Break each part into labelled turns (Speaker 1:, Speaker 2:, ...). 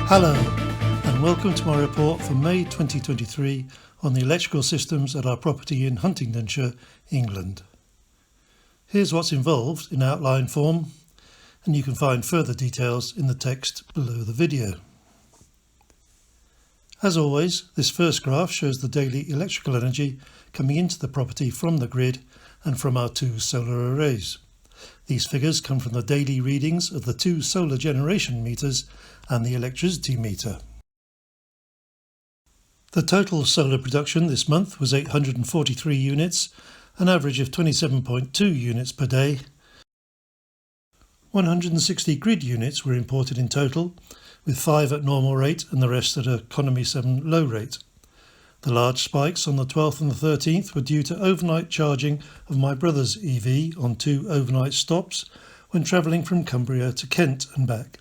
Speaker 1: Hello and welcome to my report for May 2023 on the electrical systems at our property in Huntingdonshire, England. Here's what's involved in outline form, and you can find further details in the text below the video. As always, this first graph shows the daily electrical energy coming into the property from the grid and from our two solar arrays. These figures come from the daily readings of the two solar generation meters and the electricity meter. The total solar production this month was 843 units, an average of 27.2 units per day. 160 grid units were imported in total, with 5 at normal rate and the rest at economy 7 low rate. The large spikes on the 12th and the 13th were due to overnight charging of my brother's EV on 2 overnight stops when travelling from Cumbria to Kent and back.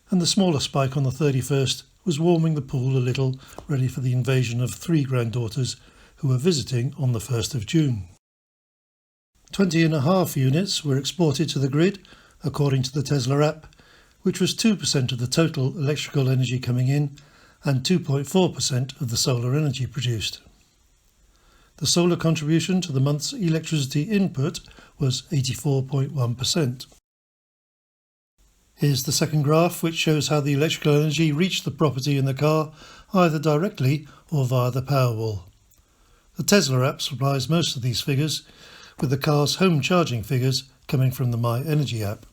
Speaker 1: And the smaller spike on the 31st was warming the pool a little, ready for the invasion of 3 granddaughters who were visiting on the 1st of June. 20.5 units were exported to the grid, according to the Tesla app, which was 2% of the total electrical energy coming in and 2.4% of the solar energy produced. The solar contribution to the month's electricity input was 84.1%. Here's the second graph, which shows how the electrical energy reached the property in the car, either directly or via the Powerwall. The Tesla app supplies most of these figures, with the car's home charging figures coming from the My Energy app.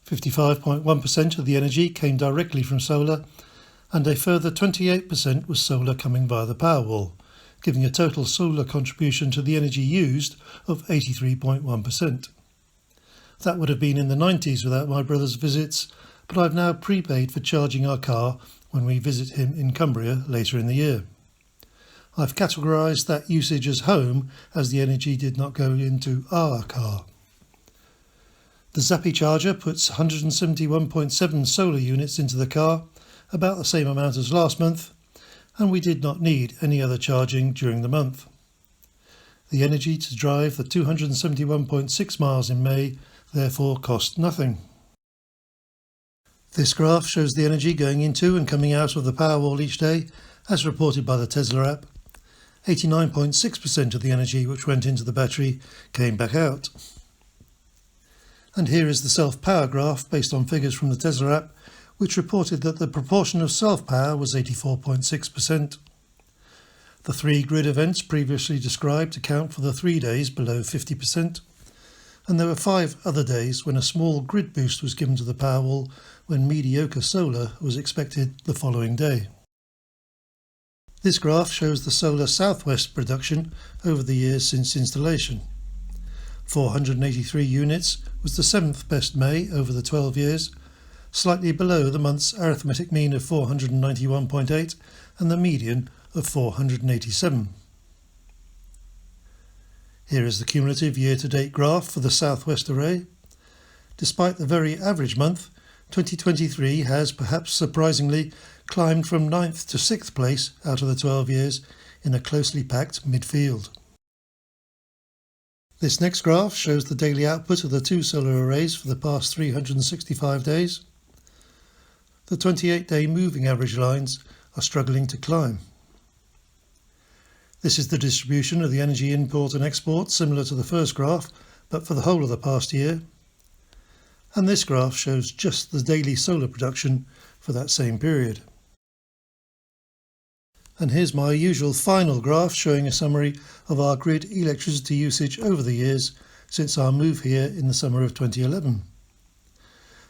Speaker 1: 55.1% of the energy came directly from solar, and a further 28% was solar coming via the Powerwall, giving a total solar contribution to the energy used of 83.1%. That would have been in the 90s without my brother's visits, but I've now prepaid for charging our car when we visit him in Cumbria later in the year. I've categorised that usage as home, as the energy did not go into our car. The Zappi charger puts 171.7 solar units into the car, about the same amount as last month, and we did not need any other charging during the month. The energy to drive the 271.6 miles in May therefore cost nothing. This graph shows the energy going into and coming out of the Powerwall each day, as reported by the Tesla app. 89.6% of the energy which went into the battery came back out. And here is the self-power graph based on figures from the Tesla app, which reported that the proportion of self-power was 84.6%. The 3 grid events previously described account for the 3 days below 50%, and there were 5 other days when a small grid boost was given to the Powerwall when mediocre solar was expected the following day. This graph shows the solar southwest production over the years since installation. 483 units was the 7th best May over the 12 years, slightly below the month's arithmetic mean of 491.8 and the median of 487. Here is the cumulative year-to-date graph for the southwest array. Despite the very average month, 2023 has, perhaps surprisingly, climbed from 9th to 6th place out of the 12 years in a closely packed midfield. This next graph shows the daily output of the 2 solar arrays for the past 365 days. The 28-day moving average lines are struggling to climb. This is the distribution of the energy import and export, similar to the first graph, but for the whole of the past year. And this graph shows just the daily solar production for that same period. And here's my usual final graph showing a summary of our grid electricity usage over the years since our move here in the summer of 2011.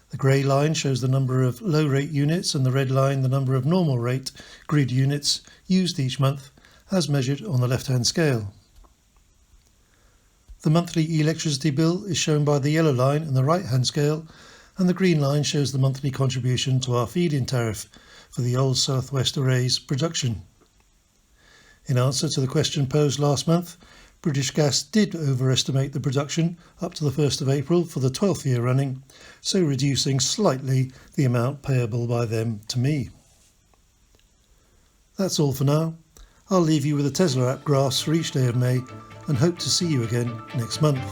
Speaker 1: The grey line shows the number of low rate units and the red line the number of normal rate grid units used each month as measured on the left-hand scale. The monthly electricity bill is shown by the yellow line in the right-hand scale, and the green line shows the monthly contribution to our feed-in tariff for the old Southwest Array's production. In answer to the question posed last month, British Gas did overestimate the production up to the 1st of April for the 12th year running, so reducing slightly the amount payable by them to me. That's all for now. I'll leave you with the Tesla app graphs for each day of May and hope to see you again next month.